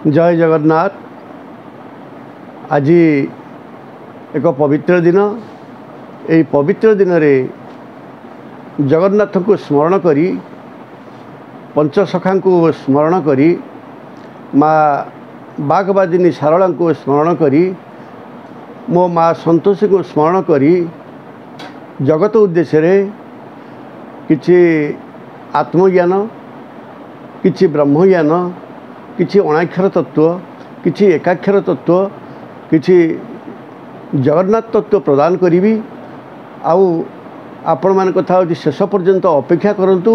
जय जगन्नाथ। आज एक पवित्र दिन। यही पवित्र दिन में जगन्नाथ को स्मरण करी पंचसखा को स्मरण करी माँ बागवादिनी सारला को स्मरण करी मो माँ संतोषी को स्मरण करी जगत उद्देश्य रे किछि आत्मज्ञान किछि ब्रह्मज्ञान किछि अणाक्षर तत्व किछि एकाक्षर तत्व किछि जगन्नाथ तत्व प्रदान करी आउ आपण मान कथा होची शेष पर्यंत अपेक्षा करंतु।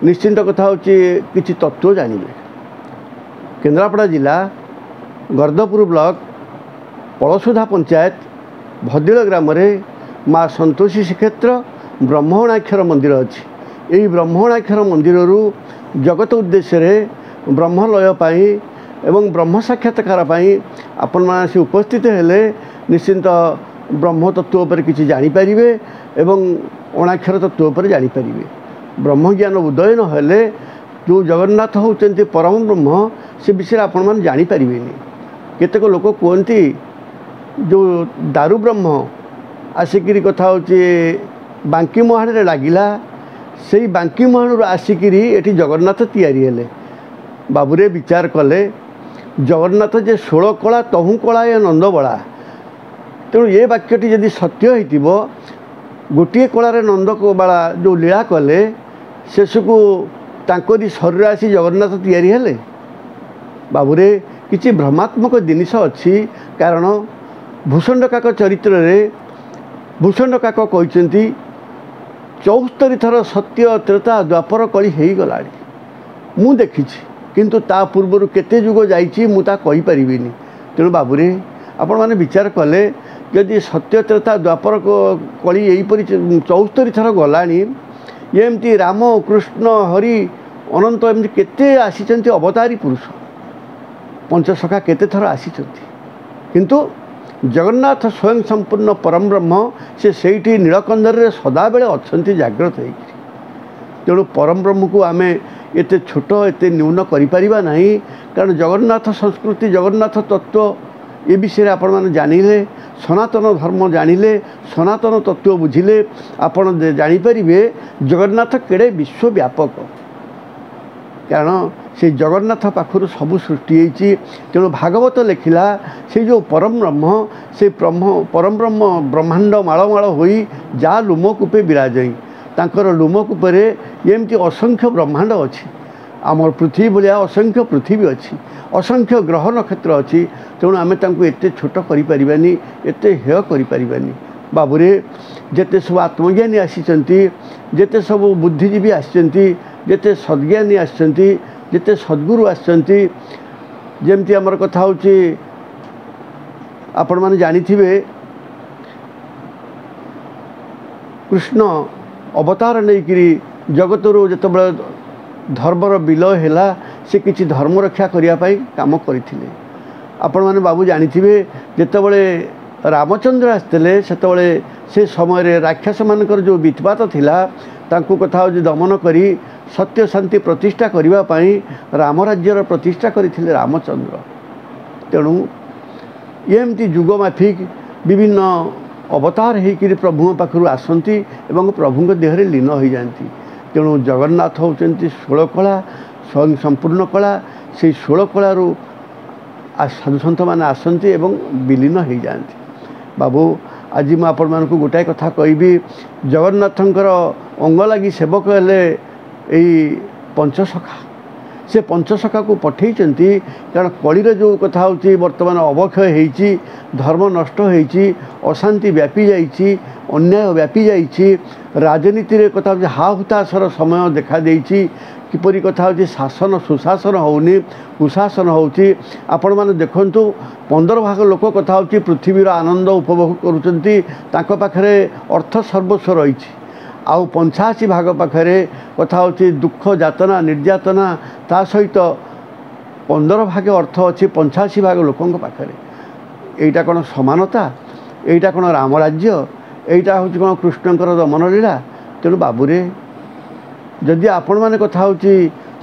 निश्चिंत कथा होची किछि तत्व जानिबे। केन्द्रापड़ा जिला गर्दपुर ब्लॉक पड़सुधा पंचायत भद्दिल ग्राम रे माँ संतोषी श्रीक्षेत्र ब्रह्मणाक्षर मंदिर अच्छी। यही ब्रह्मणाक्षर मंदिर जगत उद्देश्य रे ब्रह्मलय पाई एवं ब्रह्म साक्षात्कार पाई आपण मान से उपस्थित हेले निश्चिंत ब्रह्म तत्व पर किसी जानीपारे एवं अणाक्षर तत्व पर जानीपारे। ब्रह्मज्ञान उदय न हेले जो जगन्नाथ होचंती परम ब्रह्म से विषय आपण मान जानीपारे। केतेक लोक कहते जो दारू ब्रह्म आसिकी कथा होची बांकी मुहाण लगिला से बांकी मुहाणु आसिकी एटी जगन्नाथ तैयारी हेले। बाबुरे विचार कले जगन्नाथ जे 16 कला तहु कला ए नंदबला। तेणु ये वाक्यटी यदि सत्य हो गोटे कलार नंद बाला जो लीला कले शेष को तांकरी शरीर आसी जगन्नाथ तैयारी हेले। बाबुरे किछि भ्रमात्मक जिनिस अच्छी। कारण भूषण काक चरित्र रे भूषण काक कहते 74 थर सत्य त्रेता द्वापर कली हो गला मु देखी किंतु ता पूर्वर केते जुग जाइछि मु ता कहि परिबिनी। तेणु बाबुरे आपण माने विचार कले यदि सत्य त्रेता द्वापर कली एहीपरि 74 थर गलानी एमती राम कृष्ण हरि अनंत एमती केते आसीचंती अवतारी पुरुष पंचसखा केते थर आसीचंती किंतु जगन्नाथ स्वयं संपूर्ण परम ब्रह्म से सेठी नीलकंदर रे सदा बेले अछंती जागृत है। तेणु परम ब्रह्म को आमे एते छोट एते न्यून करि परिबा नाही। कारण जगन्नाथ संस्कृति जगन्नाथ तत्व ये विषय आपण माने जानिले सनातन धर्म जानिले सनातन तत्व बुझिले आपण जानि परिबे जगन्नाथ केड़े विश्वव्यापक। कारण से जगन्नाथ पाखर सबू सृष्टि होती। तेणु भागवत लिखिला से जो परम ब्रह्म से परम ब्रह्म ब्रह्मांड मालमाल होई जा लुमकूपे विराजई तांकर लुमकूपे एमती असंख्य ब्रह्मांड अच्छी। आमर पृथ्वी भाया असंख्य पृथ्वी अच्छी असंख्य ग्रह नक्षत्र अच्छी। तेणु आम एते छोट करिपारिबानी एते हेय करिपारिबानी। बाबुरे जेते सब आत्मज्ञानी आसीचंती जेते सब बुद्धिजीवी आसीचंती जेते सद्ज्ञानी आसीचंती जेते सद्गुरु आसीचंती जेमती आमर कथा होची आपण माने जानिथिबे कृष्ण अवतार नहींकरी जगतर जितेबाला धर्मर विलय हैला से किसी धर्म रक्षा करने काम करथिले। आपण माने बाबू जानिथिबे जितेबाला रामचंद्र आसते से समय राक्षस मानकर जो वित्पात थिला तांको कथा हो दमन करी सत्य शांति प्रतिष्ठा करने राम राज्यर प्रतिष्ठा करथिले रामचंद्र। तेणु एमती जुगमाफिक विभिन्न अवतार होकर प्रभु पाखु आसती एवं प्रभु देहरे लीन हो जाती। तेणु जगन्नाथ होचंती 16 कला स्वयं संपूर्ण कला से 16 कलारू साधुसंत मैंने आसती एवं विलीन हो जाती। बाबू आज मुझे आपण मानक गोटाए कथा कहबी जगन्नाथंकर अंग लगी सेवक हेले यही पंचसखा से पंचसखा को पठेइचंती। कारण कलिरे जो कथा होची वर्तमान अवक्षय होईची धर्म नष्ट होईची अशांति व्यापी जाइची अन्याय व्यापी जाइची राजनीति रे कथा होची हाहुताशर समय देखा देइची किपरि कथा होची शासन सुशासन होउनी कुशासन होउची। आपण माने देखंतु 15 भाग लोक कथा होची पृथ्वीर आनंद उपभोग करूचंती तांको पाखरे अर्थ सर्वस्व रहिची आउ 85 भाग पाखरे कथा होची दुख यातना निर्यातना ता सहित 15 भाग अर्थ अच्छी 85 भाग लोकों पाखरे। एटा कौन समानता एटा कौन राम राज्य एटा हूँ कौन कृष्णकर दमन लीला। तेणु बाबुरे जदि आपण मैंने कथा होची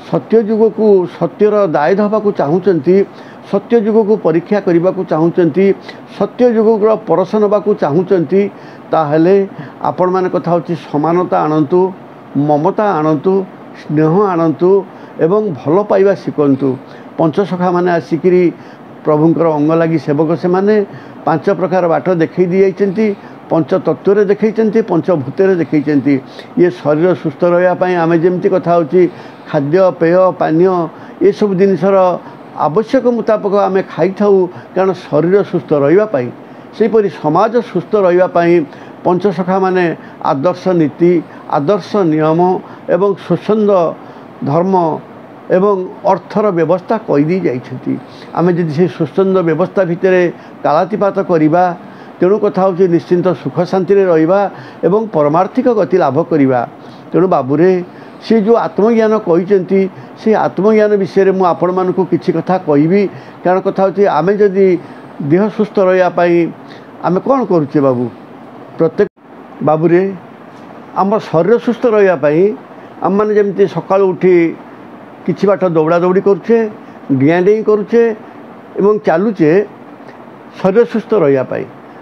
सत्य युग को सत्यर दाय दवा को चाहूँगी सत्य युग को परीक्षा करने को चाहूँगी सत्य युग परस नवा चाहूँगी ताहले आपण मैंने कथा होची समानता आणतु ममता आणतु स्नेह आणतु एवं भल पाइबा शिखंतु पंचसखा माने आसिकी प्रभुंकर अंग लगी सेवक से माने 5 प्रकार बाट देखई दी पंचतत्व देखते पंचभूतर देखते ये शरीर सुस्थ रही आम जमी कथा होची खाद्य पेय पानीय ये सब जिनसर आवश्यक मुताबक आम खाई थाऊ कारण शरीर सुस्थ रही सेपरी समाज सुस्थ रही पंचसखा माने आदर्श नीति आदर्श नियम एवं स्वच्छंद धर्म एवं अर्थर व्यवस्था कहीदी जाइछथि आमे जदि से स्वच्छंद व्यवस्था भितर कालातिपात करिबा तेणु कथा होची निश्चिंत सुख शांति रहिबा एवं परमार्थिक गति लाभ करिबा तेणु बाबूरे से जो आत्मज्ञान कहिसेंती से आत्मज्ञान विषय में आपण मानकु किछि कथा कहिबी कारण कथा होची आमे जदि देह सुस्थ रहिया पई आमे कोन करूचे बाबू प्रत्येक बाबूरे आम शरीर सुस्थ रहिया पई आम माने जेमती सकाळ उठी किछि बाट दौड़ा दौड़ी करुचे डियाँ डेई करुचे एवं चलुचे शरीर सुस्थ रही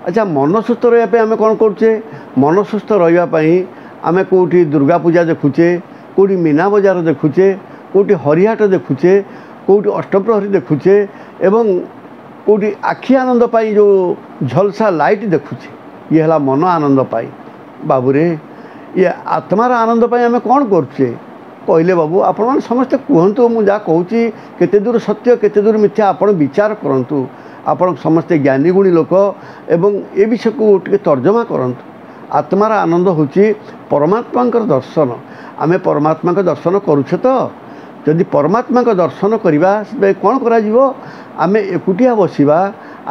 अच्छा मन सुस्थ रही आम कौन करुचे मन सुस्थ रही आम कौटी दुर्गा पूजा देखुचे कौटी मीना बजार देखुचे कौटी हरिहाट देखुचे कौटी अष्टप्रहरी देखुचे एवं कौटी आखि आनंद पाई जो झलसा लाइट देखुचे ये है मन आनंद पाई बाबूरे ये आत्मार आनंद पाई आम कौन करुचे कहले बाबू आपण समस्ते कहतु मुझे जहाँ कहूँ केते दूर सत्य केते दूर मिथ्या आपण विचार करंतु आपण समस्ते ज्ञानी गुणी लोक एवं ए विषय को टे तर्जमा करंतु आत्मार आनंद होची परमात्मा दर्शन आमे परमात्मा दर्शन करुछे तो जदि परमात्मा दर्शन करवा कौन करा आमे एकुटिया बसिबा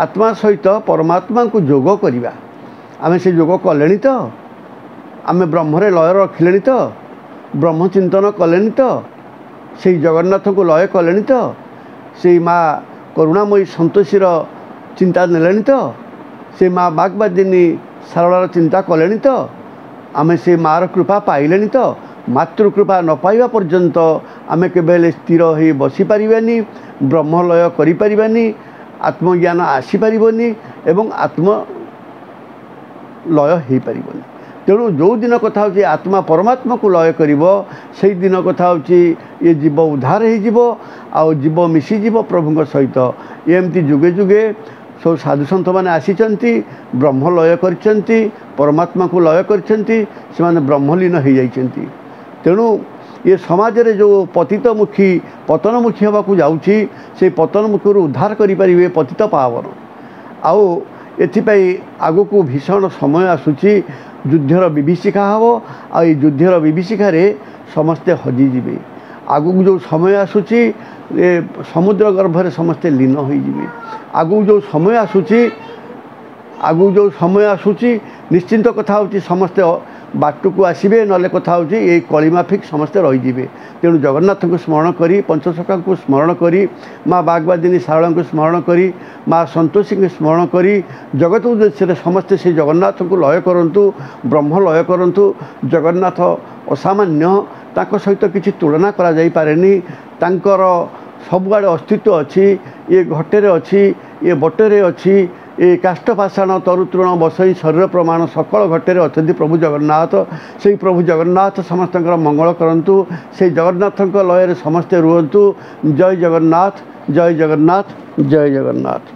आत्मा सहित परमात्मा को जोग करवा आमे से जोग कले तो आमे ब्रह्मरे लय रखिले तो ब्रह्मचिंतन कले तो से जगन्नाथ को लय कले तो से माँ करुणामयी संतोषीर चिंता नेले तो से माँ बागबादिनी सारଳାର चिंता कले तो आम से मार कृपा पाइले तो मातृकृपा न पाइबा पर्यंत आम केबेले स्थिर हो बसीपारानी ब्रह्मलय करिपारिबानी आत्मज्ञान आसीपारनी एवं आत्मलय हो पारिबनी तेणु जो दिन कथा होची आत्मा परमात्मा को लय करिब से दिन कथा होची ये जीव उद्धार हो जीव मिशीज प्रभु सहित एमती जुगे जुगे सब साधु सन्थ मैंने आसीचंती ब्रह्म लय करचंती परमात्मा को लय करचंती से माने ब्रह्मलीन हो जाइछंती तेणु ये समाज रे जो पतितमुखी पतनमुखी होबाकू जाउची से पतनमुखी उद्धार करिपारिबे पतित पावन आउ एथिपाई आगको भीषण समय आसूची युद्धर विभीषिका हम आ युद्धर विभीषिकार समस्ते हजिजे आगक जो समय आसूची समुद्र गर्भरे समस्ते लीन होइजिबे आगक जो समय आसूची निश्चिंत कथा होची समस्ते बाट को आसबे ना कथा होची ये कलिमाफिक समस्ते रहीजिबे तेणु जगन्नाथ को स्मरण करी पंचसखा को स्मरण करी माँ बागबादिनी सारଳା को स्मरण करी माँ संतोषी को स्मरण करी जगत उद्देश्य समस्ते से जगन्नाथ को लय करंतु ब्रह्म लय करंतु जगन्नाथ असामान्य ताको सहित किसी तुलना करा जाई पारेनी तांकर सबुआड़े अस्तित्व अच्छी ये घटेरे अच्छी ये बटेरे अच्छी ये काष्ठपाषाण तरुतृण बसई शरीर प्रमाण सकल घटेरे अच्छा प्रभु जगन्नाथ से प्रभु जगन्नाथ समस्त मंगल करंतु से जगन्नाथ लय समस्ते रुहतु जय जगन्नाथ जय जगन्नाथ जय जगन्नाथ।